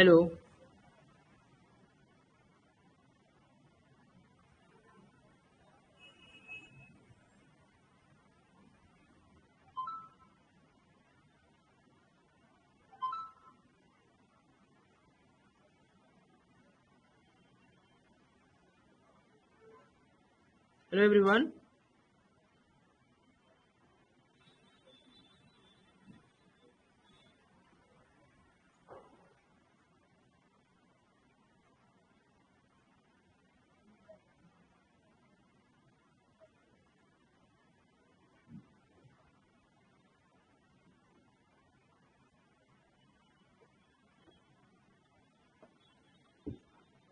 Hello. Hello everyone.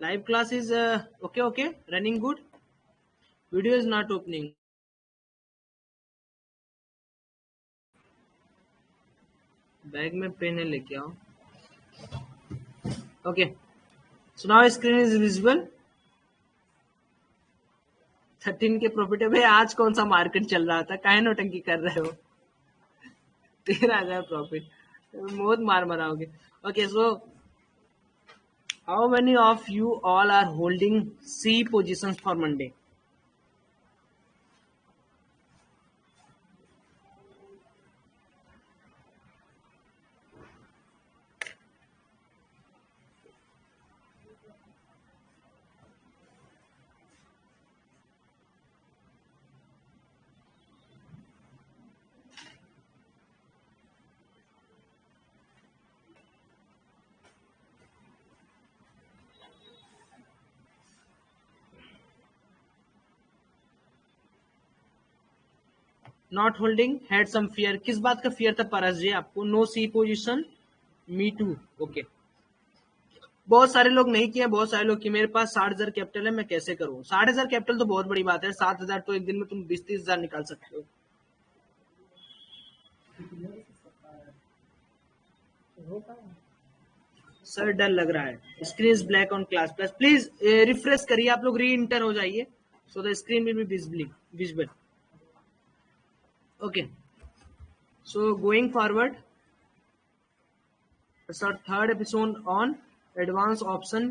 Live class is okay, running good. Video is not opening. Bag में pen है, लेके आओ। Okay, so now screen is visible. 13 के profit है भाई। आज कौन सा मार्केट चल रहा था, काहे नौटंकी कर रहे हो? 13,000 प्रॉफिट, बहुत मार मराओगे। Okay, so how many of you all are holding C position for Monday? Not holding, had some fear. किस बात का फियर था परस जी आपको? No C position, me too. Okay, बहुत सारे लोग नहीं किए, बहुत सारे लोग किए। मेरे पास 60,000 कैपिटल है, मैं कैसे करूं? 60,000 कैपिटल तो बहुत बड़ी बात है। 7,000 तो एक दिन में तुम 20-30,000 निकाल सकते हो। सर डर लग रहा है। Screen is black on class plus. Please refresh करिए, आप लोग री इंटर हो जाइए, so the screen will be visible. Okay, so going forward, sir third episode on advance option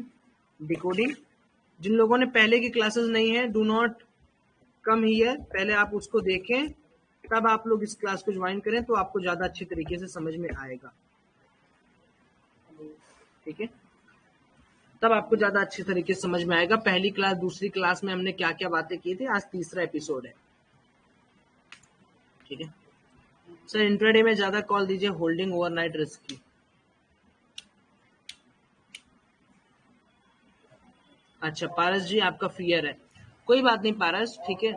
decoding. जिन लोगों ने पहले की क्लासेस नहीं है, डू नॉट कम हियर, पहले आप उसको देखें, तब आप लोग इस क्लास को ज्वाइन करें तो आपको ज्यादा अच्छी तरीके से समझ में आएगा। ठीक है, तब आपको ज्यादा अच्छी तरीके से समझ में आएगा। पहली क्लास दूसरी क्लास में हमने क्या क्या बातें की थी, आज तीसरा एपिसोड है। ठीक है सर, इंट्राडे में ज्यादा कॉल दीजिए, होल्डिंग ओवरनाइट रिस्क की। अच्छा पारस जी, आपका फियर है, कोई बात नहीं पारस, ठीक है,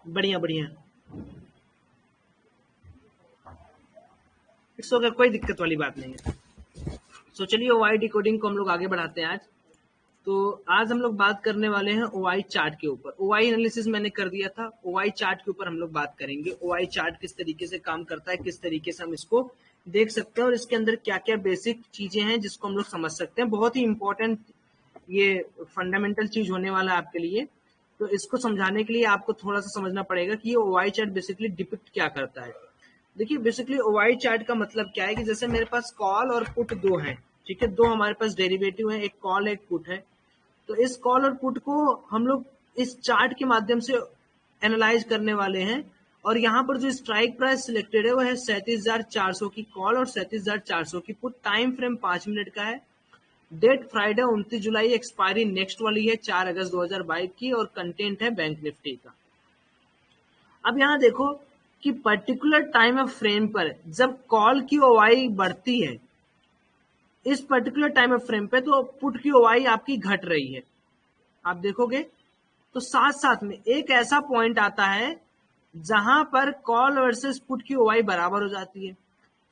बढ़िया बढ़िया, इट्स ओके, कोई दिक्कत वाली बात नहीं है। सो चलिए ओवाई डिकोडिंग को हम लोग आगे बढ़ाते हैं आज। तो आज हम लोग बात करने वाले हैं ओवाई चार्ट के ऊपर। ओवाई एनालिसिस मैंने कर दिया था, ओवाई चार्ट के ऊपर हम लोग बात करेंगे। ओवाई चार्ट किस तरीके से काम करता है, किस तरीके से हम इसको देख सकते हैं और इसके अंदर क्या क्या बेसिक चीजें हैं जिसको हम लोग समझ सकते हैं। बहुत ही इंपॉर्टेंट ये फंडामेंटल चीज होने वाला है आपके लिए। तो इसको समझाने के लिए आपको थोड़ा सा समझना पड़ेगा कि ये ओवाई चार्ट बेसिकली डिपिक्ट क्या करता है। देखिए बेसिकली ओवाई चार्ट का मतलब क्या है कि जैसे मेरे पास कॉल और पुट दो हैं, ठीक है, दो हमारे पास डेरिवेटिव है, एक कॉल एक पुट है। तो इस कॉल और पुट को हम लोग इस चार्ट के माध्यम से एनालाइज करने वाले हैं। और यहाँ पर जो स्ट्राइक प्राइस सिलेक्टेड है वो है 37,400 की कॉल और 37,400 की पुट। टाइम फ्रेम 5 मिनट का है। डेट फ्राइडे 29 जुलाई, एक्सपायरी नेक्स्ट वाली है 4 अगस्त 2022 की, और कंटेंट है बैंक निफ्टी का। अब यहाँ देखो कि पर्टिकुलर टाइम ऑफ फ्रेम पर जब कॉल की ओवाई बढ़ती है इस पर्टिकुलर टाइम ऑफ फ्रेम पे, तो पुट की ओवाई आपकी घट रही है। आप देखोगे तो साथ साथ में एक ऐसा पॉइंट आता है जहां पर कॉल वर्सेस पुट की ओवाई बराबर हो जाती है।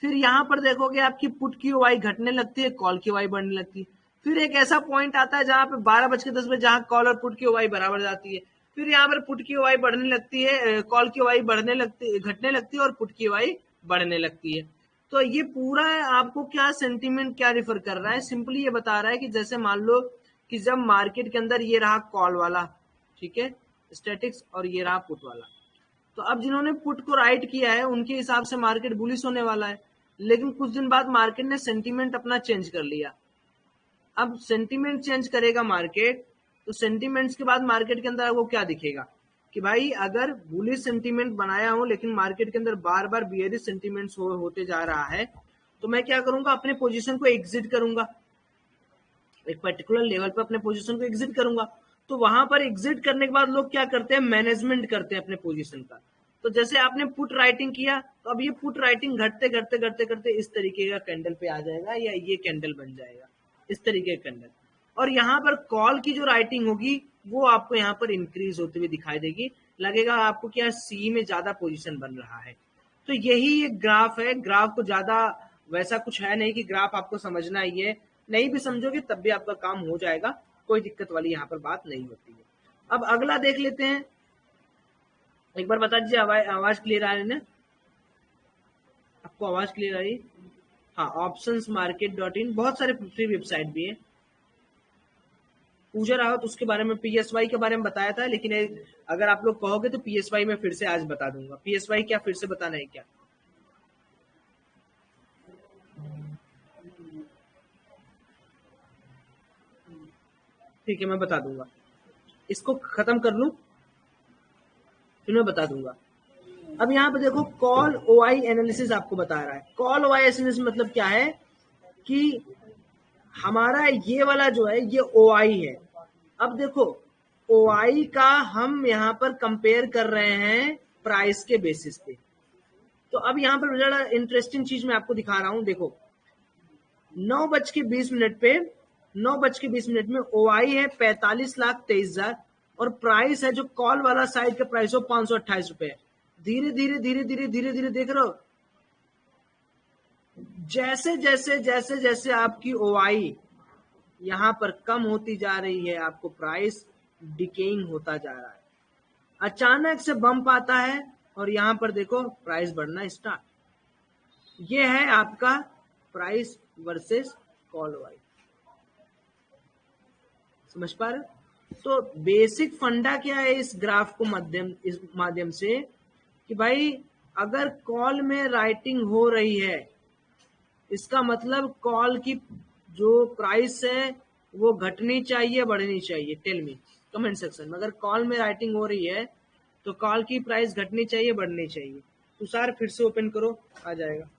फिर यहां पर देखोगे आपकी पुट की ओवाई घटने लगती है, कॉल की ओवाई बढ़ने लगती है। फिर एक ऐसा पॉइंट आता है जहां पे 12:10 जहां कॉल और पुट की ओवाई बराबर जाती है। फिर यहाँ पर पुट की ओवाई बढ़ने लगती है, कॉल की ओवाई बढ़ने लगती, घटने लगती है और पुट की ओवाई बढ़ने लगती है। तो ये पूरा आपको क्या सेंटीमेंट क्या रिफर कर रहा है? सिंपली ये बता रहा है कि जैसे मान लो कि जब मार्केट के अंदर ये रहा कॉल वाला, ठीक है, स्टैटिक्स, और ये रहा पुट वाला। तो अब जिन्होंने पुट को राइट किया है उनके हिसाब से मार्केट बुलिश होने वाला है, लेकिन कुछ दिन बाद मार्केट ने सेंटीमेंट अपना चेंज कर लिया। अब सेंटीमेंट चेंज करेगा मार्केट, तो सेंटीमेंट्स के बाद मार्केट के अंदर वो क्या दिखेगा कि भाई अगर बुलिश सेंटीमेंट बनाया हो लेकिन मार्केट के अंदर बार बार बियरिश सेंटीमेंट्स होते जा रहा है, तो मैं क्या करूंगा, अपने पोजीशन को एग्जिट करूंगा, एक पर्टिकुलर लेवल पर अपने पोजीशन को एग्जिट करूंगा। तो वहां पर एग्जिट करने के बाद लोग क्या करते हैं, मैनेजमेंट करते हैं अपने पोजीशन का। तो जैसे आपने पुट राइटिंग किया, तो अब ये पुट राइटिंग घटते घटते घटते घटते इस तरीके का कैंडल पे आ जाएगा, या ये कैंडल बन जाएगा इस तरीके का कैंडल। और यहाँ पर कॉल की जो राइटिंग होगी वो आपको यहाँ पर इंक्रीज होते हुए दिखाई देगी, लगेगा आपको क्या सी में ज्यादा पोजीशन बन रहा है। तो यही एक ग्राफ है। ग्राफ को ज्यादा वैसा कुछ है नहीं कि ग्राफ आपको समझना ही है, नहीं भी समझोगे तब भी आपका काम हो जाएगा, कोई दिक्कत वाली यहाँ पर बात नहीं होती है। अब अगला देख लेते हैं, एक बार बता दीजिए आवाज क्लियर आ रही है ना, आपको आवाज क्लियर आ रही है? हाँ, optionsmarket.in, बहुत सारे फ्री वेबसाइट भी है। पूजा रावत उसके बारे में, पीएसवाई के बारे में बताया था, लेकिन अगर आप लोग कहोगे तो पीएसवाई में फिर से आज बता दूंगा। पीएसवाई क्या फिर से बताना है क्या? ठीक है, मैं बता दूंगा, इसको खत्म कर लूं फिर मैं बता दूंगा। अब यहाँ पे देखो, कॉल ओआई एनालिसिस आपको बता रहा है। कॉल ओआई एनालिसिस मतलब क्या है कि हमारा ये वाला जो है ये ओआई है। अब देखो, ओआई का हम यहाँ पर कंपेयर कर रहे हैं प्राइस के बेसिस पे। तो अब यहाँ पर बड़ा इंटरेस्टिंग चीज मैं आपको दिखा रहा हूं। देखो 9:20 पे 9:20 में ओआई है 45,23,000 और प्राइस है जो कॉल वाला साइड का प्राइस हो 528 रुपए। धीरे धीरे धीरे धीरे धीरे धीरे देख रहे हो, जैसे जैसे जैसे जैसे आपकी ओआई यहां पर कम होती जा रही है, आपको प्राइस डिकेइंग होता जा रहा है। अचानक से बम्प आता है और यहां पर देखो प्राइस बढ़ना स्टार्ट। ये है आपका प्राइस वर्सेस कॉल ओआई, समझ पा रहे? तो बेसिक फंडा क्या है इस ग्राफ को इस माध्यम से कि भाई अगर कॉल में राइटिंग हो रही है, इसका मतलब कॉल की जो प्राइस है वो घटनी चाहिए बढ़नी चाहिए? टेल मी कमेंट सेक्शन में, अगर कॉल में राइटिंग हो रही है तो कॉल की प्राइस घटनी चाहिए बढ़नी चाहिए? तुषार फिर से ओपन करो, आ जाएगा।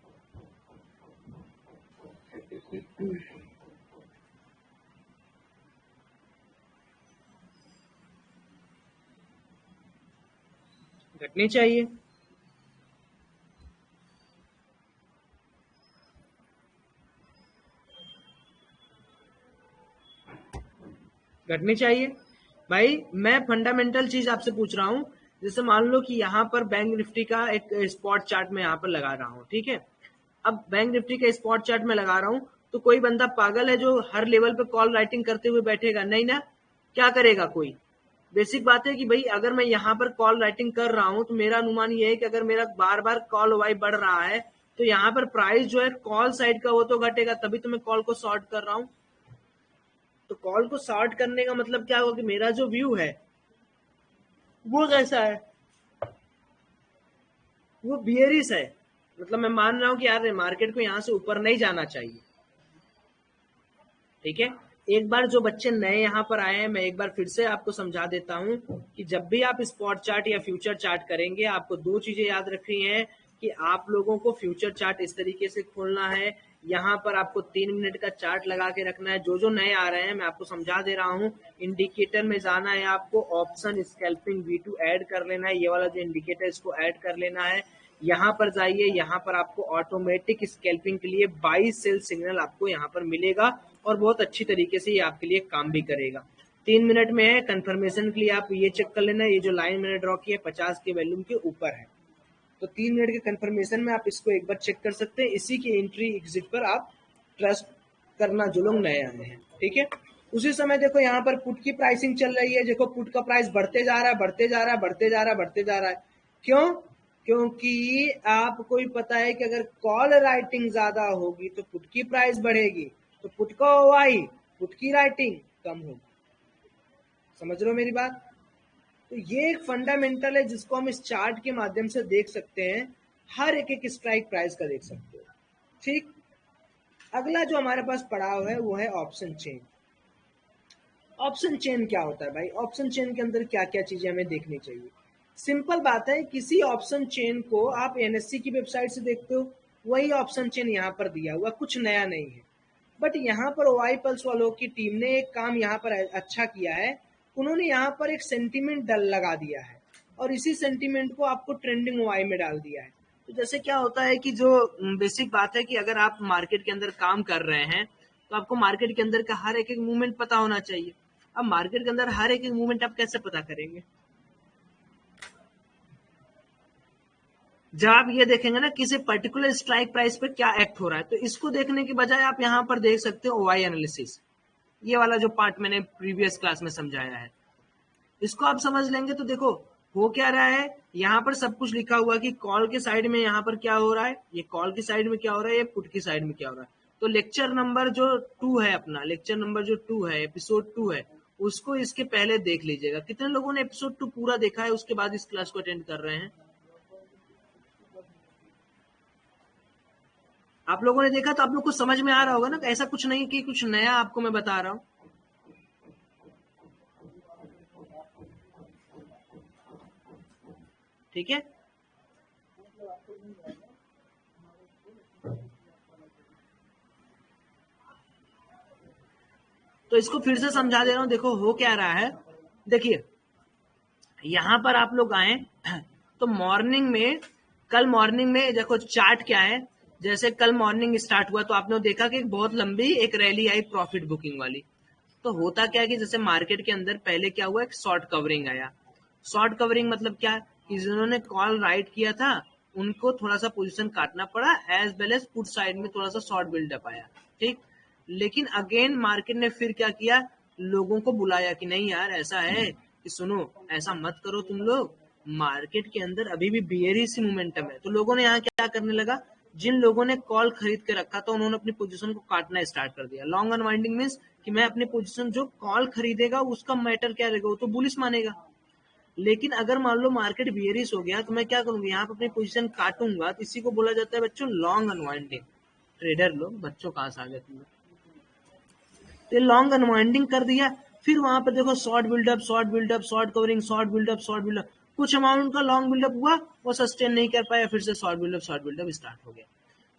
घटनी चाहिए। घटनी चाहिए भाई। मैं फंडामेंटल चीज आपसे पूछ रहा हूं, जैसे मान लो कि यहाँ पर बैंक निफ्टी का एक स्पॉट चार्ट में यहाँ पर लगा रहा हूँ, ठीक है। अब बैंक निफ्टी का स्पॉट चार्ट में लगा रहा हूँ, तो कोई बंदा पागल है जो हर लेवल पे कॉल राइटिंग करते हुए बैठेगा? नहीं ना। क्या करेगा कोई? बेसिक बात है कि भाई अगर मैं यहाँ पर कॉल राइटिंग कर रहा हूँ तो मेरा अनुमान ये है कि अगर मेरा बार बार कॉल वाई बढ़ रहा है तो यहाँ पर प्राइस जो है कॉल साइड का वो तो घटेगा, तभी तो मैं कॉल को शॉर्ट कर रहा हूँ। तो कॉल को शॉर्ट करने का मतलब क्या होगा कि मेरा जो व्यू है वो कैसा है, वो बियरिश है। मतलब मैं मान रहा हूं कि यार मार्केट को यहां से ऊपर नहीं जाना चाहिए, ठीक है। एक बार जो बच्चे नए यहाँ पर आए हैं, मैं एक बार फिर से आपको समझा देता हूं कि जब भी आप स्पॉट चार्ट या फ्यूचर चार्ट करेंगे, आपको दो चीजें याद रखनी है कि आप लोगों को फ्यूचर चार्ट इस तरीके से खोलना है, यहाँ पर आपको 3 मिनट का चार्ट लगा के रखना है। जो नए आ रहे हैं मैं आपको समझा दे रहा हूँ, इंडिकेटर में जाना है, आपको ऑप्शन स्कैल्पिंग V2 ऐड कर लेना है, ये वाला जो इंडिकेटर इसको ऐड कर लेना है। यहाँ पर जाइए, यहाँ पर आपको ऑटोमेटिक स्कैल्पिंग के लिए 22 सेल सिग्नल आपको यहाँ पर मिलेगा और बहुत अच्छी तरीके से ये आपके लिए काम भी करेगा। 3 मिनट में है, कंफर्मेशन के लिए आप ये चेक कर लेना, ये जो लाइन मैंने ड्रॉ की है 50 के वैल्यूम के ऊपर है, तो 3 मिनट के कंफर्मेशन में आप इसको एक बार चेक कर सकते हैं। इसी की एंट्री एग्जिट पर आप ट्रस्ट करना जो लोग नए आए हैं, ठीक है। उसी समय देखो यहाँ पर पुट की प्राइसिंग चल रही है, देखो पुट का प्राइस बढ़ते जा रहा है बढ़ते जा रहा है बढ़ते जा रहा है बढ़ते जा रहा है। क्यों? क्योंकि आपको ही पता है कि अगर कॉल राइटिंग ज्यादा होगी तो पुट की प्राइस बढ़ेगी, तो पुट का ओआई, पुट की राइटिंग कम होगी। समझ रहे हो मेरी बात? तो ये एक फंडामेंटल है जिसको हम इस चार्ट के माध्यम से देख सकते हैं, हर एक स्ट्राइक प्राइस का देख सकते हो, ठीक, अगला जो हमारे पास पड़ाव है वो है ऑप्शन चेन। ऑप्शन चेन क्या होता है भाई? ऑप्शन चेन के अंदर क्या क्या चीजें हमें देखनी चाहिए? सिंपल बात है, किसी ऑप्शन चेन को आप एनएससी की वेबसाइट से देखते हो, वही ऑप्शन चेन यहाँ पर दिया हुआ, कुछ नया नहीं है। बट यहाँ पर ओआई पल्स वालों की टीम ने एक काम यहाँ पर अच्छा किया है, उन्होंने यहाँ पर एक सेंटीमेंट डल लगा दिया है और इसी सेंटीमेंट को आपको ट्रेंडिंग ओआई में डाल दिया है। तो जैसे क्या होता है कि जो बेसिक बात है कि अगर आप मार्केट के अंदर काम कर रहे हैं तो आपको मार्केट के अंदर का हर एक मूवमेंट पता होना चाहिए। अब मार्केट के अंदर हर एक मूवमेंट आप कैसे पता करेंगे? जब आप ये देखेंगे ना किसी पर्टिकुलर स्ट्राइक प्राइस पे क्या एक्ट हो रहा है, तो इसको देखने के बजाय आप यहाँ पर देख सकते हो ओआई एनालिसिस। ये वाला जो पार्ट मैंने प्रीवियस क्लास में समझाया है, इसको आप समझ लेंगे तो देखो हो क्या रहा है। यहाँ पर सब कुछ लिखा हुआ कि कॉल के साइड में यहाँ पर क्या हो रहा है, ये कॉल की साइड में क्या हो रहा है, ये पुट की साइड में क्या हो रहा है। तो लेक्चर नंबर जो 2 है, अपना लेक्चर नंबर जो 2 है, एपिसोड 2 है, उसको इसके पहले देख लीजिएगा। कितने लोगों ने एपिसोड 2 पूरा देखा है उसके बाद इस क्लास को अटेंड कर रहे हैं? आप लोगों ने देखा तो आप लोग को समझ में आ रहा होगा ना, ऐसा कुछ नहीं कि कुछ नया आपको मैं बता रहा हूँ। ठीक है, तो इसको फिर से समझा दे रहा हूं। देखो हो क्या रहा है, देखिए यहां पर आप लोग आए तो मॉर्निंग में, कल मॉर्निंग में देखो चार्ट क्या है। जैसे कल मॉर्निंग स्टार्ट हुआ तो आपने देखा कि बहुत लंबी एक रैली आई प्रॉफिट बुकिंग वाली। तो होता क्या है कि जैसे मार्केट के अंदर पहले क्या हुआ, एक शॉर्ट कवरिंग आया। शॉर्ट कवरिंग मतलब क्या कि जिन्होंने कॉल राइट किया था उनको थोड़ा सा पोजीशन काटना पड़ा, as well as put side में थोड़ा सा शॉर्ट बिल्डअप आया। ठीक, लेकिन अगेन मार्केट ने फिर क्या किया, लोगों को बुलाया कि नहीं यार ऐसा है कि सुनो, ऐसा मत करो तुम लोग, मार्केट के अंदर अभी भी बियरिश मोमेंटम है। तो लोगों ने यहाँ क्या करने लगा, जिन लोगों ने कॉल खरीद के रखा था उन्होंने अपनी पोजीशन को काटना स्टार्ट कर दिया। लॉन्ग अनवाइंडिंग मींस कि मैं अपनी पोजीशन, जो कॉल खरीदेगा उसका मैटर क्या रहेगा, वो तो बुलिश मानेगा। लेकिन अगर मान लो मार्केट बियरिश हो गया तो मैं क्या करूंगा, यहाँ पे अपनी पोजीशन काटूंगा। तो इसी को बोला जाता है बच्चों लॉन्ग अनवाइंडिंग। ट्रेडर लोग, बच्चों कहाँ से आ गए तुम लोग? तो लॉन्ग अनवाइंडिंग कर दिया, फिर वहां पर देखो short buildup, short buildup, short covering, short buildup, short buildup, कुछ अमाउंट का लॉन्ग बिल्डअप हुआ, वो सस्टेन नहीं कर पाया, फिर से शॉर्ट बिल्डअप स्टार्ट हो गया।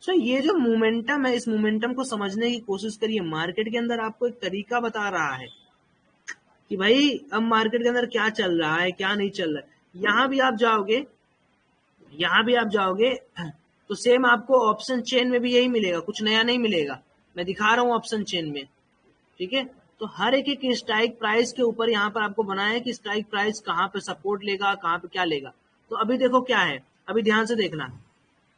सो ये जो मोमेंटम है, इस मोमेंटम को समझने की कोशिश करिए। मार्केट के अंदर आपको एक तरीका बता रहा है कि भाई अब मार्केट के अंदर क्या चल रहा है, क्या नहीं चल रहा है। यहाँ भी आप जाओगे, यहाँ भी आप जाओगे तो सेम आपको ऑप्शन चेन में भी यही मिलेगा, कुछ नया नहीं मिलेगा। मैं दिखा रहा हूँ ऑप्शन चेन में, ठीक है। तो हर एक एक स्ट्राइक प्राइस के ऊपर यहाँ पर आपको बनाया है कि स्ट्राइक प्राइस कहाँ पे सपोर्ट लेगा, कहाँ पे क्या लेगा। तो अभी देखो क्या है, अभी ध्यान से देखना,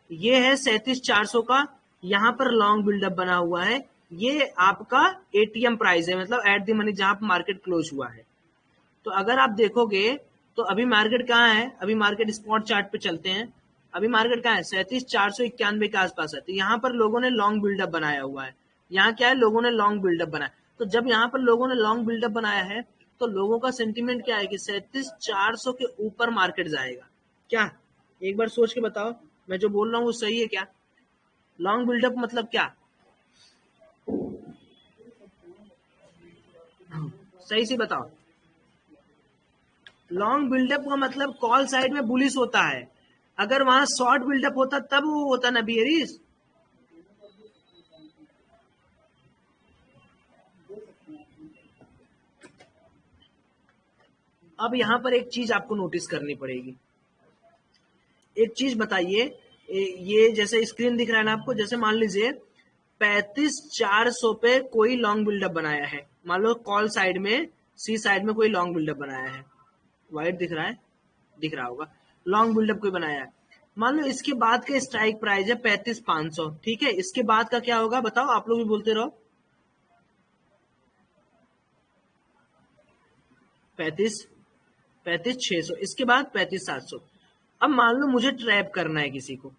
ये है 37,400 का, यहाँ पर लॉन्ग बिल्डअप बना हुआ है। ये आपका एटीएम प्राइस है, मतलब एट द मनी, जहां पर मार्केट क्लोज हुआ है। तो अगर आप देखोगे तो अभी मार्केट कहाँ है, अभी मार्केट स्पॉट चार्ट पे चलते हैं। अभी मार्केट कहाँ है, 37,491 के आसपास है। तो यहाँ पर लोगों ने लॉन्ग बिल्डअप बनाया हुआ है। यहाँ क्या है, लोगों ने लॉन्ग बिल्डअप बनाया। तो जब यहाँ पर लोगों ने लॉन्ग बिल्डअप बनाया है तो लोगों का सेंटीमेंट क्या है कि 37,400 के ऊपर मार्केट जाएगा। क्या, एक बार सोच के बताओ, मैं जो बोल रहा हूँ वो सही है क्या? लॉन्ग बिल्डअप मतलब क्या, सही से बताओ। लॉन्ग बिल्डअप का मतलब कॉल साइड में बुलिश होता है। अगर वहां शॉर्ट बिल्डअप होता तब वो होता ना बियरिश। अब यहाँ पर एक चीज आपको नोटिस करनी पड़ेगी। एक चीज बताइए, ये जैसे स्क्रीन दिख रहा है ना आपको, जैसे मान लीजिए 35,400 पे कोई लॉन्ग बिल्डअप बनाया है। मान लो कॉल साइड में, सी साइड में कोई लॉन्ग बिल्डअप बनाया है, व्हाइट दिख रहा है, दिख रहा होगा, लॉन्ग बिल्डअप कोई बनाया है। मान लो इसके बाद का स्ट्राइक प्राइस है 35,500, ठीक है। इसके बाद का क्या होगा बताओ, आप लोग भी बोलते रहो। 35,600, इसके बाद 35,700। अब मान लो मुझे ट्रैप करना है किसी को,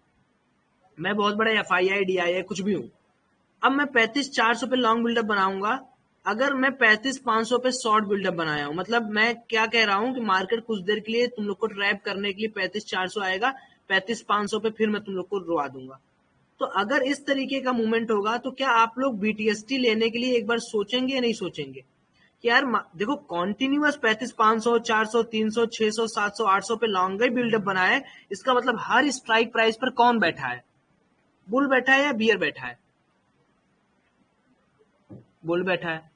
मैं बहुत बड़ा FII DII कुछ भी हूं। अब मैं 35,400 पे लॉन्ग बिल्डअप बनाऊंगा। अगर मैं 35,500 पे शॉर्ट बिल्डअप बनाया हूं, मतलब मैं क्या कह रहा हूं कि मार्केट कुछ देर के लिए तुम लोग को ट्रैप करने के लिए 35,400 आएगा, 35,500 पे फिर मैं तुम लोग को रुआ दूंगा। तो अगर इस तरीके का मूवमेंट होगा तो क्या आप लोग बीटीएसटी लेने के लिए एक बार सोचेंगे या नहीं सोचेंगे कि यार देखो कॉन्टिन्यूअस 35, 500, 400, 300, 600, 700, 800 पे लॉन्ग बिल्डअप बना है, इसका मतलब हर स्ट्राइक प्राइस पर कौन बैठा है? बुल बैठा है या बियर बैठा है? बुल बैठा है।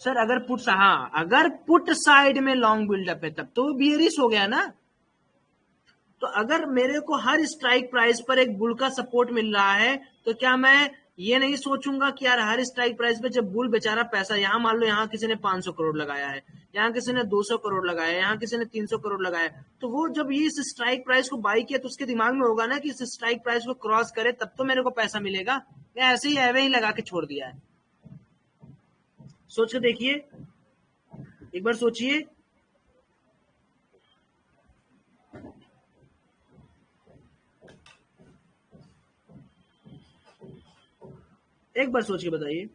सर अगर पुट, हाँ अगर पुट साइड में लॉन्ग बिल्डअप है तब तो बियरिश हो गया ना। तो अगर मेरे को हर स्ट्राइक प्राइस पर एक बुल का सपोर्ट मिल रहा है तो क्या मैं ये नहीं सोचूंगा कि यार हर स्ट्राइक प्राइस पे जब बुल बेचारा पैसा, यहाँ मान लो यहाँ किसी ने 500 करोड़ लगाया है, यहाँ किसी ने 200 करोड़ लगाया है, यहाँ किसी ने 300 करोड़ लगाया है, तो वो जब ये इस स्ट्राइक प्राइस को बाई किया तो उसके दिमाग में होगा ना कि इस स्ट्राइक प्राइस को क्रॉस करे तब तो मेरे को पैसा मिलेगा, या ऐसे ही एवे ही लगा के छोड़ दिया है? सोच के देखिए, एक बार सोचिए। एक बार सोच के बताइए।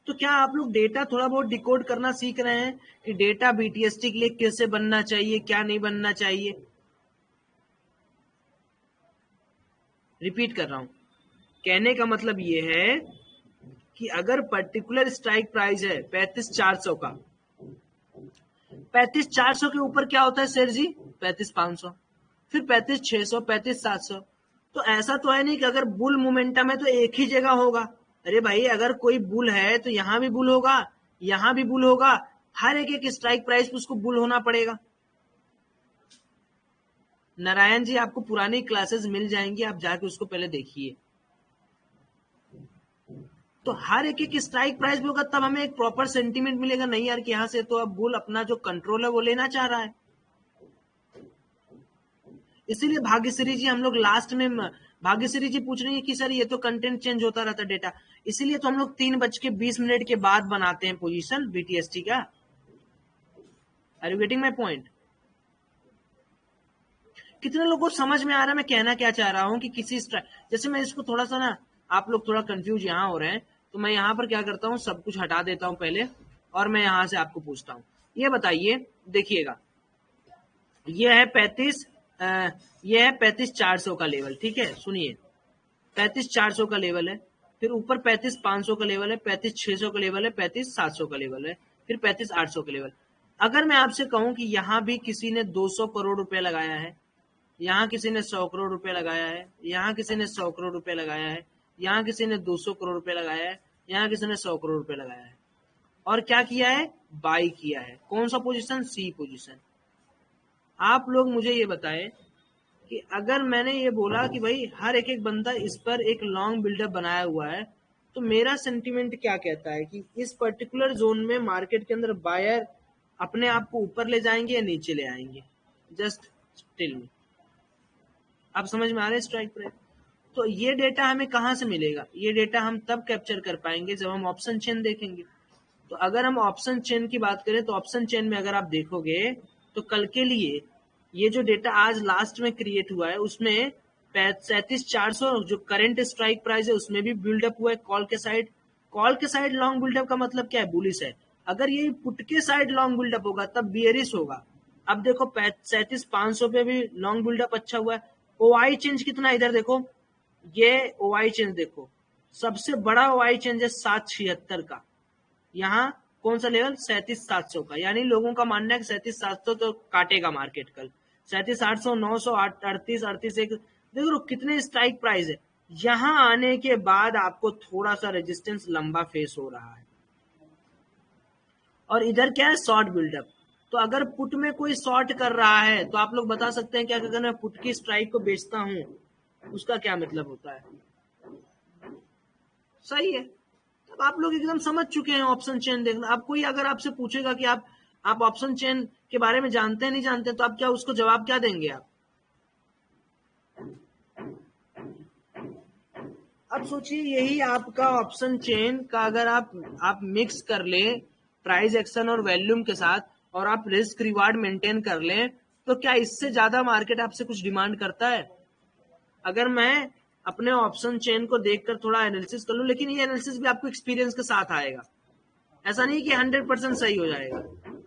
तो क्या आप लोग डेटा थोड़ा बहुत डिकोड करना सीख रहे हैं कि डेटा बीटीएसटी के लिए कैसे बनना चाहिए, क्या नहीं बनना चाहिए? रिपीट कर रहा हूं, कहने का मतलब ये है कि अगर पर्टिकुलर स्ट्राइक प्राइस है 35,400 का, 35,400 के ऊपर क्या होता है सर जी? 35,500, फिर 35,600, 35,700। तो ऐसा तो है नहीं कि अगर बुल मोमेंटम है तो एक ही जगह होगा। अरे भाई अगर कोई बुल है तो यहां भी बुल होगा, यहां भी बुल होगा, हर एक एक स्ट्राइक प्राइस पे उसको बुल होना पड़ेगा। नारायण जी आपको पुरानी क्लासेस मिल जाएंगी, आप जाके उसको पहले देखिए। तो हर एक एक स्ट्राइक प्राइस भी होगा तब हमें एक प्रॉपर सेंटीमेंट मिलेगा, नहीं यार कि यहां से तो अब बुल अपना जो कंट्रोल है वो लेना चाह रहा है। इसीलिए भाग्यश्री जी हम लोग लास्ट में, भाग्यश्री जी पूछ रही है कि सर ये तो कंटेंट चेंज होता रहता डेटा, इसीलिए तो हम लोग 3:20 के बाद बनाते हैं पोजीशन बीटीएसटी का। Are you getting my point? कितने लोगों को समझ में आ रहा है मैं कहना क्या चाह रहा हूं कि किसी जैसे मैं इसको थोड़ा सा ना, आप लोग थोड़ा कंफ्यूज यहाँ हो रहे हैं तो मैं यहाँ पर क्या करता हूँ, सब कुछ हटा देता हूँ पहले और मैं यहाँ से आपको पूछता हूँ, ये बताइए, देखिएगा ये है 35, ये है 35,400 का लेवल, ठीक है सुनिए, 35,400 का लेवल है, फिर ऊपर 35,500 का लेवल है, 35,600 का लेवल है, 35,700 का लेवल है, फिर 35,800 का लेवल। अगर मैं आपसे कहूं कि यहाँ भी किसी ने 200 करोड़ रुपए लगाया है, यहाँ किसी ने 100 करोड़ रुपए लगाया है, यहाँ किसी ने 100 करोड़ रुपए लगाया है, यहाँ किसी ने 200 करोड़ रुपए लगाया है, यहाँ किसी ने 100 करोड़ रुपए लगाया है, और क्या किया है? बाई किया है। कौन सा पोजीशन? सी पोजीशन। आप लोग मुझे ये बताएं कि अगर मैंने ये बोला कि भाई हर एक एक बंदा इस पर एक लॉन्ग बिल्डअप बनाया हुआ है, तो मेरा सेंटीमेंट क्या कहता है कि इस पर्टिकुलर जोन में मार्केट के अंदर बायर अपने आप को ऊपर ले जाएंगे या नीचे ले आएंगे? Just tell me. आप समझ में आ रहे हैं स्ट्राइक प्राइस? तो ये डेटा हमें कहां से मिलेगा? ये डेटा हम तब कैप्चर कर पाएंगे जब हम ऑप्शन चेन देखेंगे। तो अगर हम ऑप्शन चेन की बात करें तो ऑप्शन चेन में अगर आप देखोगे तो कल के लिए ये जो डेटा आज लास्ट में क्रिएट हुआ है उसमें 37,400 जो करंट स्ट्राइक प्राइस है उसमें भी बिल्डअप हुआ है कॉल के साइड। कॉल के साइड लॉन्ग बिल्डअप का मतलब क्या है? बुलिश है। अगर ये पुट के साइड लॉन्ग बिल्डअप होगा तब बियरिश होगा। अब देखो 37,500 पे भी लॉन्ग बिल्डअप अच्छा हुआ है। ओआई चेंज कितना, इधर देखो, ये ओआई चेंज देखो, सबसे बड़ा ओआई चेंज है 776 का। यहाँ कौन सा लेवल? 37,700 का। यानी लोगों का मानना है कि 37,700 तो काटेगा मार्केट कल। 37,800, 900, 38, 38 एक, देखो कितने स्ट्राइक प्राइस है। यहां आने के बाद आपको थोड़ा सा रेजिस्टेंस लंबा फेस हो रहा है, और इधर क्या है? Short buildup. तो अगर पुट में कोई शॉर्ट कर रहा है तो आप लोग बता सकते हैं क्या, अगर मैं पुट की स्ट्राइक को बेचता हूं उसका क्या मतलब होता है? सही है। अब आप लोग एकदम समझ चुके हैं ऑप्शन चेन देखना। अब कोई अगर आपसे पूछेगा कि आप ऑप्शन चेन के बारे में जानते हैं नहीं जानते, तो आप क्या उसको जवाब क्या देंगे आप? अब सोचिए यही आपका ऑप्शन चेन का अगर आप मिक्स कर ले प्राइस एक्शन और वैल्यूम के साथ, और आप रिस्क रिवार्ड मेंटेन कर लें, तो क्या इससे ज्यादा मार्केट आपसे कुछ डिमांड करता है? अगर मैं अपने ऑप्शन चेन को देखकर थोड़ा एनालिसिस कर लूं, लेकिन ये एनालिसिस भी आपको एक्सपीरियंस के साथ आएगा, ऐसा नहीं कि 100% सही हो जाएगा।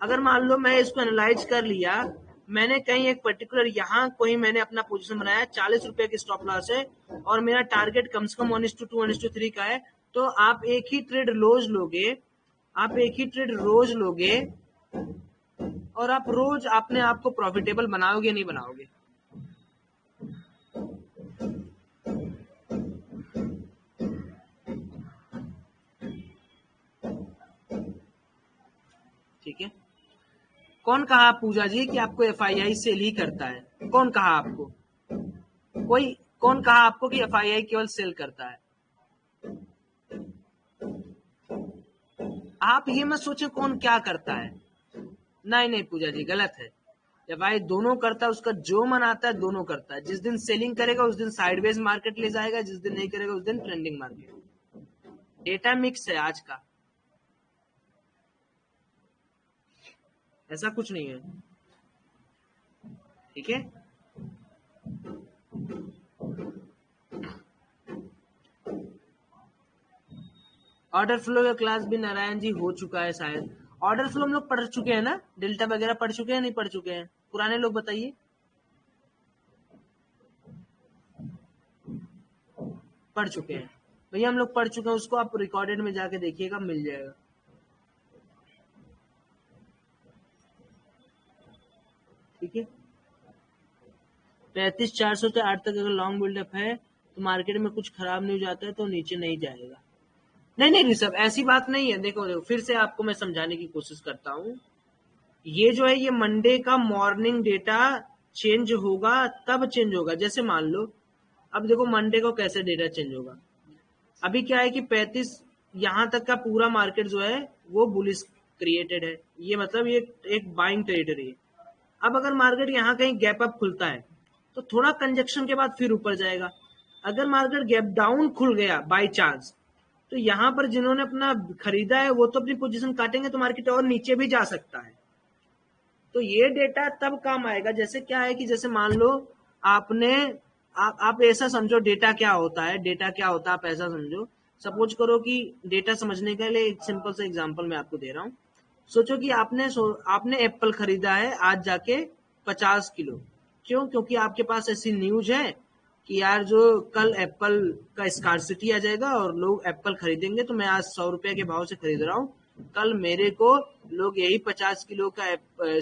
अगर मान लो मैं इसको एनालाइज कर लिया मैंने कहीं एक पर्टिकुलर यहाँ कोई मैंने अपना पोजीशन बनाया 40 रुपए की स्टॉप लॉस है और मेरा टारगेट कम से कम 1:2 1:3 का है, तो आप एक ही ट्रेड रोज लोगे और आप रोज अपने आप को प्रॉफिटेबल बनाओगे नहीं बनाओगे? ठीक है। कौन कहा पूजा जी कि आपको एफआईआई सेल ही करता है? कौन कहा आपको? कौन कहा आपको कि एफआईआई केवल सेल करता है? आप ये मत सोचे कौन क्या करता है। नहीं पूजा जी, गलत है। एफआईआई दोनों करता है, उसका जो मन आता है दोनों करता है। जिस दिन सेलिंग करेगा उस दिन साइडवेज मार्केट ले जाएगा, जिस दिन नहीं करेगा उस दिन ट्रेंडिंग मार्केट। डेटा मिक्स है आज का, ऐसा कुछ नहीं है। ठीक है, ऑर्डर फ्लो का क्लास भी नारायण जी हो चुका है शायद। ऑर्डर फ्लो हम लोग पढ़ चुके हैं ना, डेल्टा वगैरह पढ़ चुके हैं नहीं पढ़ चुके हैं? पुराने लोग बताइए। पढ़ चुके हैं भैया, हम लोग पढ़ चुके हैं, उसको आप रिकॉर्डेड में जाके देखिएगा, मिल जाएगा। ठीक है, 35,400 से 8 तक अगर लॉन्ग बिल्डअप है तो मार्केट में कुछ खराब नहीं हो जाता है तो नीचे नहीं जाएगा। नहीं ऋषभ, ऐसी बात नहीं है। देखो फिर से आपको मैं समझाने की कोशिश करता हूँ। ये जो है ये मंडे का मॉर्निंग डेटा चेंज होगा तब चेंज होगा। जैसे मान लो अब देखो मंडे को कैसे डेटा चेंज होगा। अभी क्या है कि 35 यहाँ तक का पूरा मार्केट जो है वो बुलिश क्रिएटेड है, ये मतलब ये एक बाइंग टेरिटरी है। अब अगर मार्केट यहाँ कहीं गैप अप खुलता है तो थोड़ा कंजक्शन के बाद फिर ऊपर जाएगा। अगर मार्केट गैप डाउन खुल गया बाय चांस तो यहाँ पर जिन्होंने अपना खरीदा है वो तो अपनी पोजीशन काटेंगे तो मार्केट और नीचे भी जा सकता है। तो ये डेटा तब काम आएगा जैसे क्या है कि जैसे मान लो आपने आप ऐसा समझो डेटा क्या होता है। डेटा क्या होता है आप ऐसा समझो, सपोज करो कि डेटा समझने के लिए एक सिंपल सा एग्जांपल मैं आपको दे रहा हूँ। सोचो कि आपने एप्पल खरीदा है आज जाके 50 किलो। क्यों? क्योंकि आपके पास ऐसी न्यूज है कि यार जो कल एप्पल का स्कार्सिटी आ जाएगा और लोग एप्पल खरीदेंगे, तो मैं आज 100 रुपए के भाव से खरीद रहा हूँ, कल मेरे को लोग यही 50 किलो का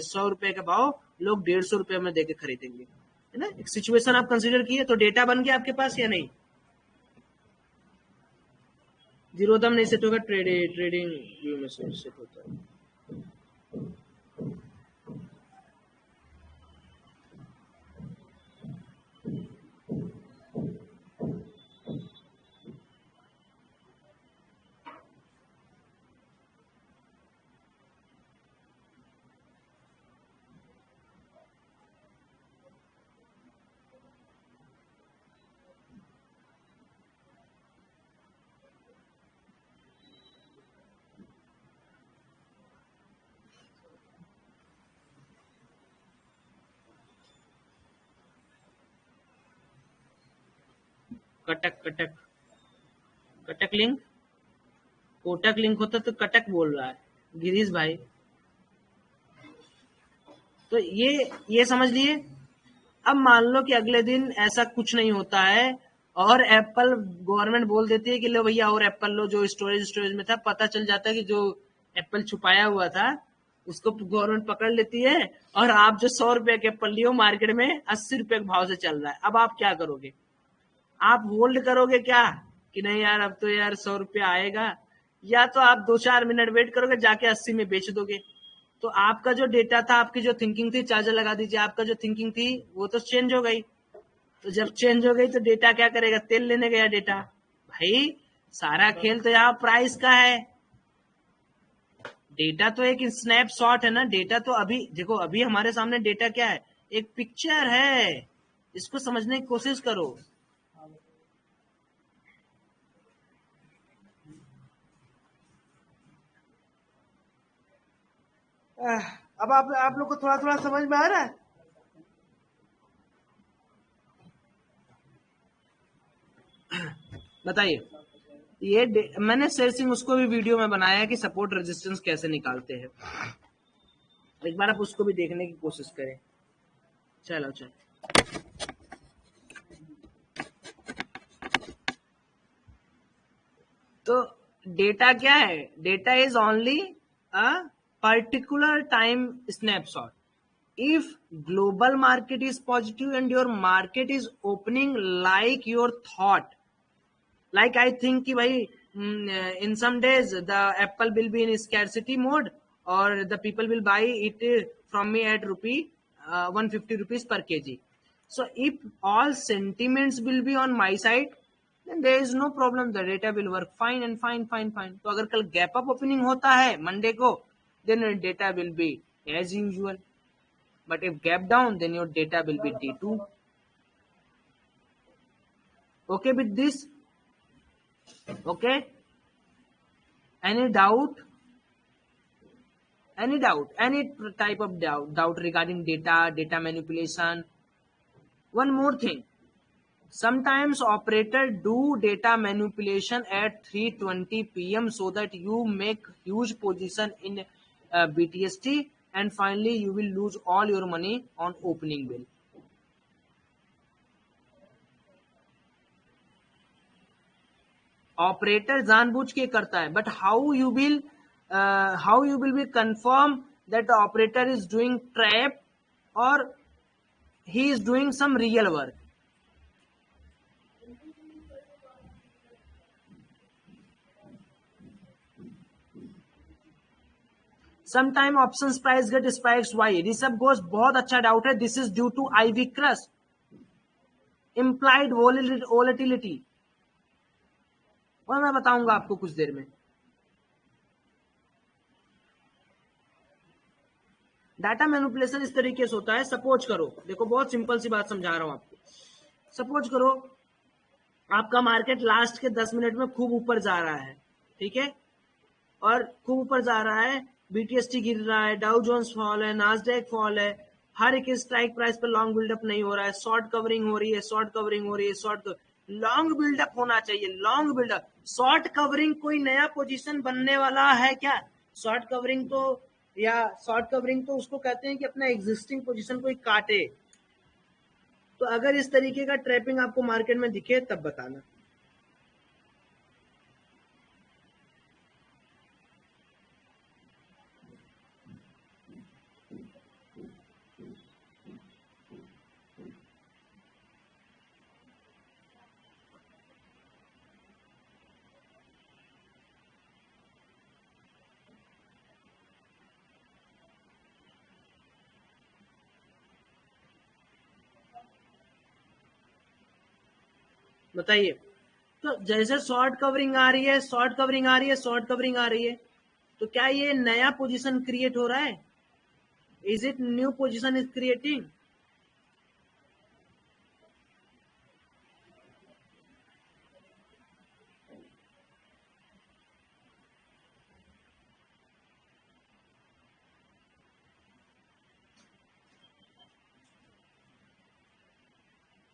100 रुपए का भाव लोग 150 रुपए में देके खरीदेंगे, है ना। एक सिचुएशन आप कंसीडर किए तो डेटा बन गया आपके पास या नहीं? जीरोदम नहीं सेट होगा, ट्रेडिंग व्यू में सेट होता है। कटक लिंक, कोटक लिंक होता तो कटक बोल रहा है गिरीश भाई। तो ये समझ लिए। अब मान लो कि अगले दिन ऐसा कुछ नहीं होता है और एप्पल गवर्नमेंट बोल देती है कि लो भैया और एप्पल लो, जो स्टोरेज में था। पता चल जाता है कि जो एप्पल छुपाया हुआ था उसको गवर्नमेंट पकड़ लेती है और आप जो 100 रुपए के एप्पल लियो मार्केट में 80 रुपए के भाव से चल रहा है। अब आप क्या करोगे? आप होल्ड करोगे क्या कि नहीं यार अब तो यार 100 रुपया आएगा, या तो आप 2-4 मिनट वेट करोगे जाके 80 में बेच दोगे। तो आपका जो डेटा था, आपकी जो थिंकिंग थी, चार्जर लगा दीजिए, आपका जो थिंकिंग थी वो तो चेंज हो गई। तो जब चेंज हो गई तो डेटा क्या करेगा? तेल लेने गया डेटा। भाई सारा खेल तो यहाँ प्राइस का है। डेटा तो एक स्नैपशॉट है ना। डेटा तो अभी देखो, अभी हमारे सामने डेटा क्या है? एक पिक्चर है, इसको समझने की कोशिश करो। अब आप लोग को थोड़ा थोड़ा समझ में आ रहा है? बताइए। ये मैंने सेल्सिंग उसको भी वीडियो में बनाया है कि सपोर्ट रेजिस्टेंस कैसे निकालते हैं। एक बार आप उसको भी देखने की कोशिश करें। चलो चलो, तो डेटा क्या है? Data is only a particular time snapshot. If global market is positive and your market is opening like your thought, like I think कि भाई in some days the apple will be in scarcity mode or the people will buy it from me at rupee 150 rupees per kg. So if all sentiments will be on my side, then there is no problem, the data will work fine and fine. तो अगर कल gap up opening होता है Monday को, then data will be as usual. But if gap down, then your data will be D2. Okay with this? Okay? Any doubt? Any doubt? Any type of doubt regarding data manipulation? One more thing. Sometimes operator do data manipulation at 3:20 p.m. so that you make huge position in BTST and finally you will lose all your money on opening bill. Operator जानबूझ के करता है, but how you will be confirm that the operator is doing trap or he is doing some real work. Sometime option price get spikes why. Rishabh Ghosh बहुत अच्छा doubt है. This is due to IV crush, implied volatility, और मैं बताऊंगा आपको कुछ देर में. Data manipulation इस तरीके से होता है. सपोज करो, देखो बहुत सिंपल सी बात समझा रहा हूं आपको. सपोज करो आपका मार्केट लास्ट के 10 मिनट में खूब ऊपर जा रहा है, ठीक है, और खूब ऊपर जा रहा है, बीटीएसटी गिर रहा है, डाउ जोन्स फॉल है, नास्डैक फॉल है, हर एक स्ट्राइक प्राइस पर लॉन्ग बिल्डअप नहीं हो रहा है, शॉर्ट कवरिंग हो रही है, लॉन्ग बिल्डअप होना चाहिए, लॉन्ग बिल्डअप. शॉर्ट कवरिंग कोई नया पोजीशन बनने वाला है क्या? शॉर्ट कवरिंग तो उसको कहते हैं कि अपना एग्जिस्टिंग पोजीशन कोई काटे. तो अगर इस तरीके का ट्रैपिंग आपको मार्केट में दिखे तब बताना. बताइए. तो जैसे शॉर्ट कवरिंग आ रही है, तो क्या ये नया पोजीशन क्रिएट हो रहा है? Is it new position is creating?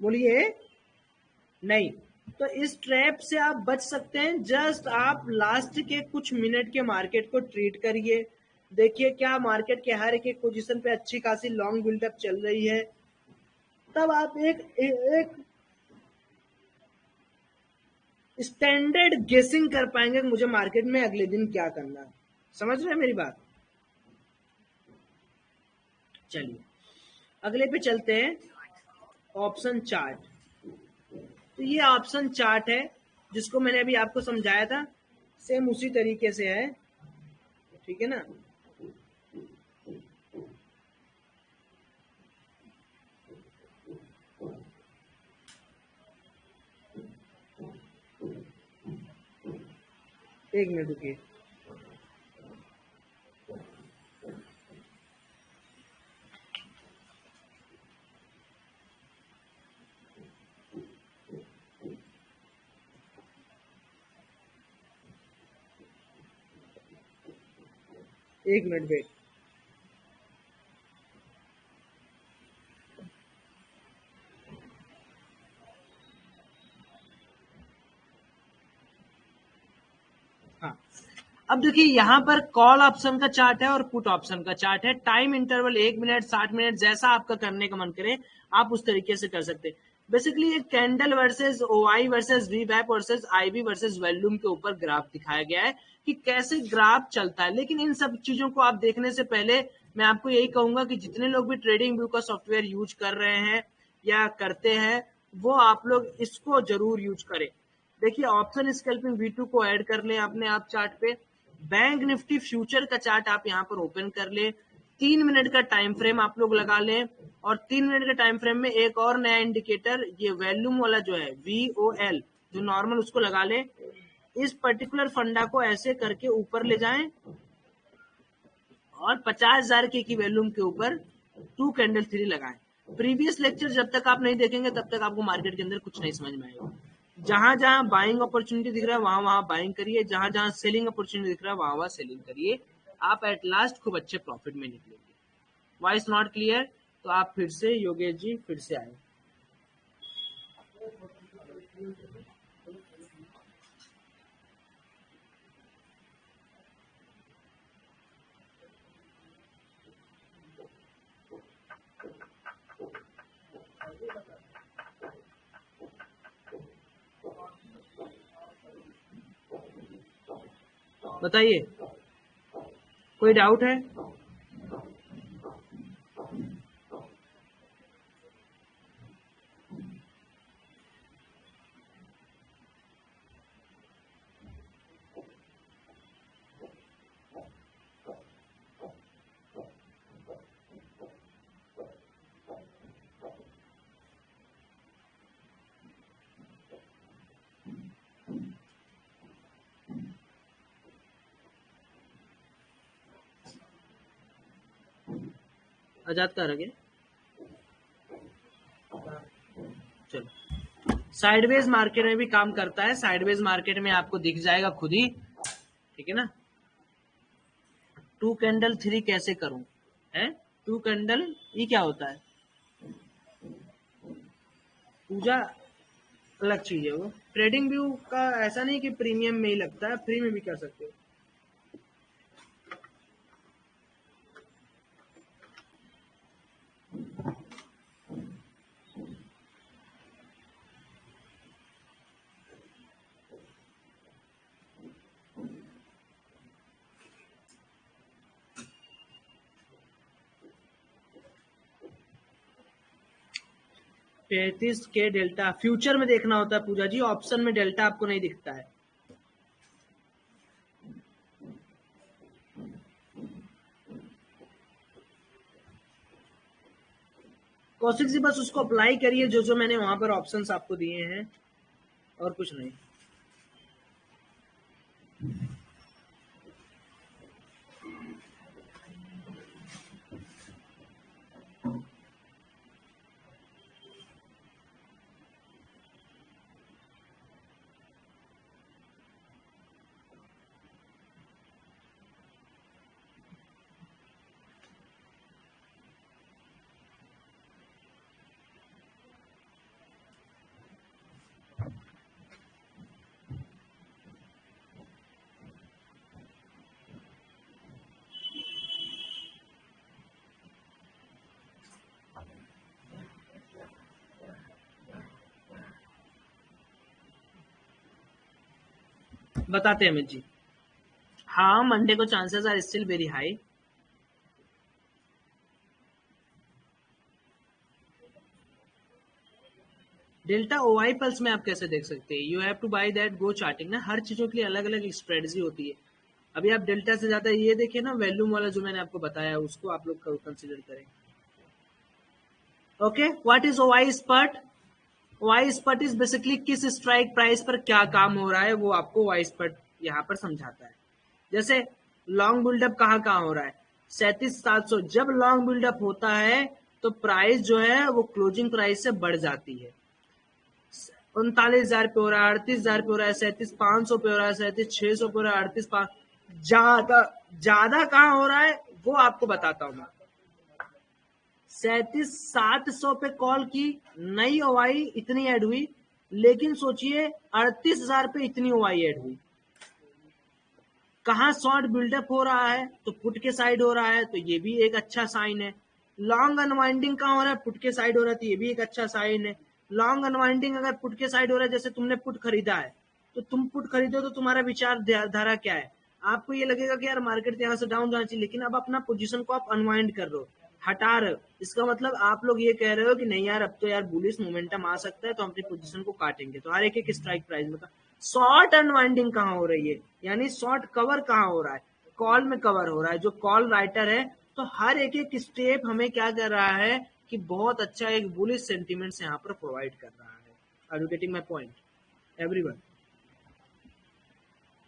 बोलिए. नहीं. तो इस ट्रैप से आप बच सकते हैं. जस्ट आप लास्ट के कुछ मिनट के मार्केट को ट्रीट करिए, देखिए क्या मार्केट के हर एक पोजीशन पे अच्छी खासी लॉन्ग बिल्डअप चल रही है, तब आप एक स्टैंडर्ड गेसिंग कर पाएंगे कि मुझे मार्केट में अगले दिन क्या करना है. समझ रहे हैं मेरी बात? चलिए अगले पे चलते हैं. Option chart. तो ये ऑप्शन चार्ट है जिसको मैंने अभी आपको समझाया था, सेम उसी तरीके से है, ठीक है ना. एक मिनट रुकिए. एक मिनट वेट. हाँ, अब देखिए यहाँ पर कॉल ऑप्शन का चार्ट है और पुट ऑप्शन का चार्ट है। टाइम इंटरवल 1 मिनट, 60 मिनट, जैसा आपका करने का मन करे आप उस तरीके से कर सकते हैं। बेसिकली एक कैंडल वर्सेस ओआई वर्सेस वीवैप वर्सेस आईवी वर्सेस वॉल्यूम के ऊपर ग्राफ दिखाया गया है कि कैसे ग्राफ चलता है। लेकिन इन सब चीजों को आप देखने से पहले मैं आपको यही कहूंगा कि जितने लोग भी ट्रेडिंग व्यू का सॉफ्टवेयर यूज कर रहे हैं या करते हैं वो आप लोग इसको जरूर यूज करें। देखिए ऑप्शन स्कैल्पिंग V2 को ऐड कर लें अपने आप चार्ट पे। बैंक निफ्टी फ्यूचर का चार्ट आप यहाँ पर ओपन कर ले। 3 मिनट का टाइम फ्रेम आप लोग लगा लें और 3 मिनट के टाइम फ्रेम में एक और नया इंडिकेटर ये वॉल्यूम वाला जो है VOL जो नॉर्मल उसको लगा ले। इस पर्टिकुलर फंडा को ऐसे करके ऊपर ले जाएं और 50,000 की वॉल्यूम के ऊपर 2 कैंडल 3 लगाएं। प्रीवियस लेक्चर जब तक आप नहीं देखेंगे तब तक आपको मार्केट के अंदर कुछ नहीं समझ में आएगा। जहां जहां बाइंग अपॉर्चुनिटी दिख रहा है वहां वहां बाइंग करिए, जहां जहां सेलिंग अपॉर्चुनिटी दिख रहा है वहां वहां सेलिंग करिए। आप एट लास्ट खूब अच्छे प्रॉफिट में निकलेंगे। वॉइस नॉट क्लियर तो आप फिर से योगेश जी फिर से आए। बताइए कोई डाउट है? आजाद का रखे चलो। साइडवेज मार्केट में भी काम करता है। साइडवेज मार्केट में आपको दिख जाएगा खुद ही, ठीक है ना। 2 कैंडल 3 कैसे करूं है? 2 कैंडल ये क्या होता है? पूजा अलग चीज है वो। ट्रेडिंग व्यू का ऐसा नहीं कि प्रीमियम में ही लगता है, फ्री में भी कर सकते हो। पैंतीस के डेल्टा फ्यूचर में देखना होता है पूजा जी, ऑप्शन में डेल्टा आपको नहीं दिखता है। कौशिक जी बस उसको अप्लाई करिए जो जो मैंने वहां पर ऑप्शंस आपको दिए हैं और कुछ नहीं। बताते हैं अमित जी। हाँ मंडे को chances are still very high. Delta OI pulse में आप कैसे देख सकते हैं? You have to buy that go charting ना। हर चीजों के लिए अलग अलग स्ट्रेटजी होती है। अभी आप डेल्टा से ज्यादा ये देखिए ना, वैल्यूम वाला जो मैंने आपको बताया उसको आप लोग कंसिडर करें। Okay what is OI spot? OI spot is basically किस स्ट्राइक प्राइस पर क्या काम हो रहा है वो आपको ओआई स्पॉट यहाँ पर समझाता है। जैसे लॉन्ग बिल्डअप कहाँ हो रहा है? 37,700। जब लॉन्ग बिल्डअप होता है तो प्राइस जो है वो क्लोजिंग प्राइस से बढ़ जाती है। 39,000 पे हो रहा है, 38,000 पे हो रहा है, 37,500 पे हो रहा है, 37,600 पे हो रहा है, 38,500। ज्यादा ज्यादा कहाँ हो रहा है वो आपको बताता हूं मैं। 37,700 पे कॉल की नई ओवाई इतनी ऐड हुई, लेकिन सोचिए 38,000 पे इतनी ओवाई ऐड हुई। कहाँ शॉर्ट बिल्डअप हो रहा है, तो पुट के साइड हो रहा है, तो ये भी एक अच्छा साइन है। लॉन्ग अनवाइंडिंग कहाँ हो रहा है, पुट के साइड हो रहा है, तो ये भी एक अच्छा साइन है। लॉन्ग अनवाइंडिंग अगर पुट के साइड हो रहा है, जैसे तुमने पुट खरीदा है, तो तुम पुट खरीदो तो तुम्हारा विचार धारा क्या है, आपको ये लगेगा कि यार मार्केट यहाँ से डाउन जाना चाहिए, लेकिन अब अपना पोजीशन को आप अनवाइंड कर रहे हो, हटा रहे हो। इसका मतलब आप लोग ये कह रहे हो कि नहीं यार अब तो यार बुलिश मोमेंटम आ सकता है, तो हम अपनी पोजीशन को काटेंगे। तो हर एक एक स्ट्राइक प्राइस में शॉर्ट अनवाइंडिंग कहाँ हो रही है, यानी शॉर्ट कवर कहाँ हो रहा है, कॉल में कवर हो रहा है। जो कॉल राइटर है, तो हर एक एक स्टेप हमें क्या कर रहा है कि बहुत अच्छा एक बुलिश सेंटीमेंट्स यहाँ पर प्रोवाइड कर रहा है। Are you getting my point everyone?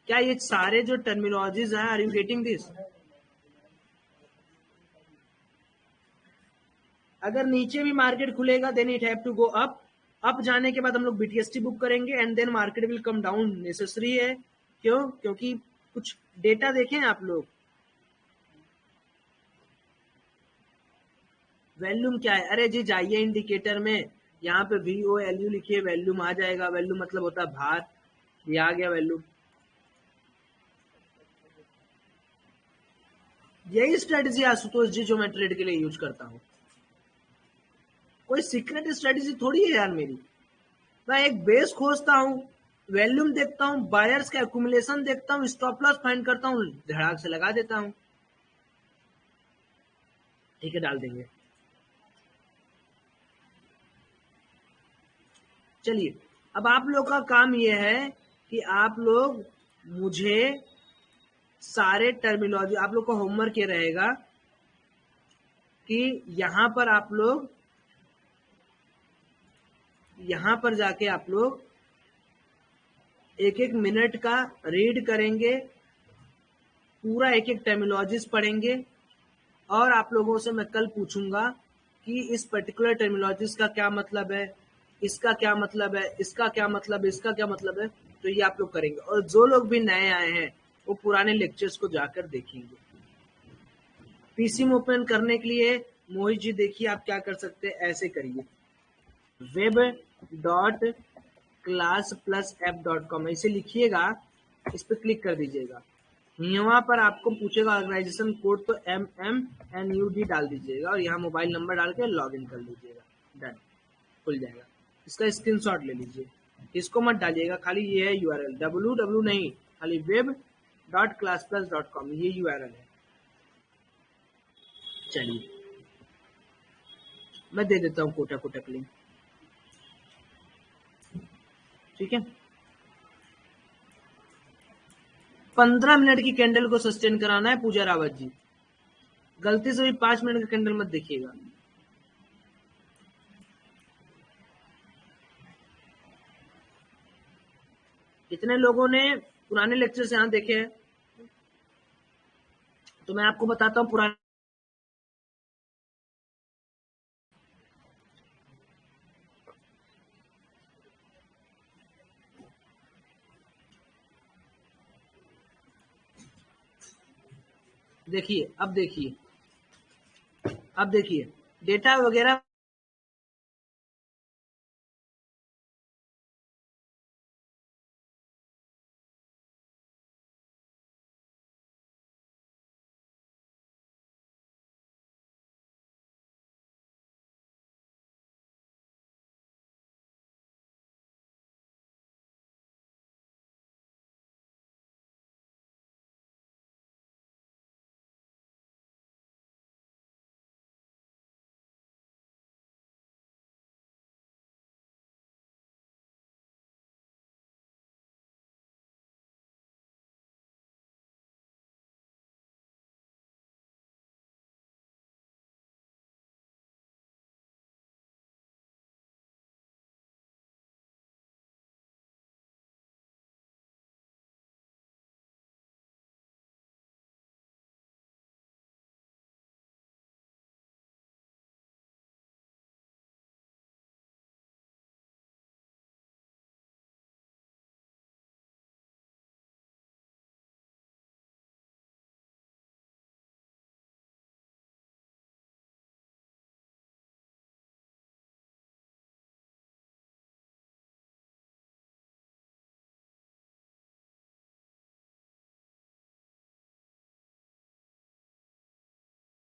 क्या ये सारे जो टर्मिनोलॉजीज हैं, आर यू गेटिंग दिस? अगर नीचे भी मार्केट खुलेगा then it have to go up जाने के बाद हम लोग बीटीएसटी बुक करेंगे and then market will come down, necessary है। क्यों? क्योंकि कुछ डेटा देखें आप लोग, वैल्यूम क्या है, अरे जी जाइए इंडिकेटर में, यहाँ पे VOLU लिखिए, वैल्यूम आ जाएगा। वैल्यू मतलब होता है भार, ये आ गया वैल्यू। यही स्ट्रेटेजी आशुतोष जी जो मैं ट्रेड के लिए यूज करता हूँ, कोई सीक्रेट स्ट्रेटेजी थोड़ी है यार मेरी। मैं एक बेस खोजता हूँ, वैल्यूम देखता हूँ, बायर्स का एक्यूमुलेशन देखता हूँ, स्टॉप लॉस फाइंड करता हूँ, धड़ाक से लगा देता हूँ। ठीक है, डाल देंगे। चलिए, अब आप लोग का काम यह है कि आप लोग मुझे सारे टर्मिनोलॉजी, आप लोग का होमवर्क ये रहेगा कि यहां पर आप लोग, यहां पर जाके आप लोग एक एक मिनट का रीड करेंगे, पूरा एक एक टर्मिनोलॉजीज पढ़ेंगे, और आप लोगों से मैं कल पूछूंगा कि इस पर्टिकुलर टर्मिनोलॉजीज का क्या मतलब है, इसका क्या मतलब है, इसका क्या मतलब है, इसका क्या मतलब है। तो ये आप लोग करेंगे, और जो लोग भी नए आए हैं वो पुराने लेक्चर्स को जाकर देखेंगे। पीसी में ओपन करने के लिए मोहित जी देखिए आप क्या कर सकते हैं, ऐसे करिए web.class+f.com ऐसे लिखिएगा, इस पर क्लिक कर दीजिएगा। यहाँ पर आपको पूछेगा ऑर्गेनाइजेशन कोड, तो MMNUD डाल दीजिएगा और यहाँ मोबाइल नंबर डाल के लॉग इन कर लीजिएगा, डन, खुल जाएगा। इसका स्क्रीनशॉट ले लीजिए, इसको मत डालिएगा, खाली ये है URL, www नहीं, खाली web.class+.com ये URL है। चलिए मैं दे देता हूँ कोटक लिंक, ठीक है। 15 मिनट की कैंडल को सस्टेन कराना है पूजा रावत जी, गलती से भी 5 मिनट का कैंडल मत देखिएगा। कितने लोगों ने पुराने लेक्चर्स यहाँ देखे हैं? तो मैं आपको बताता हूँ पुराने, देखिए अब देखिए डेटा वगैरह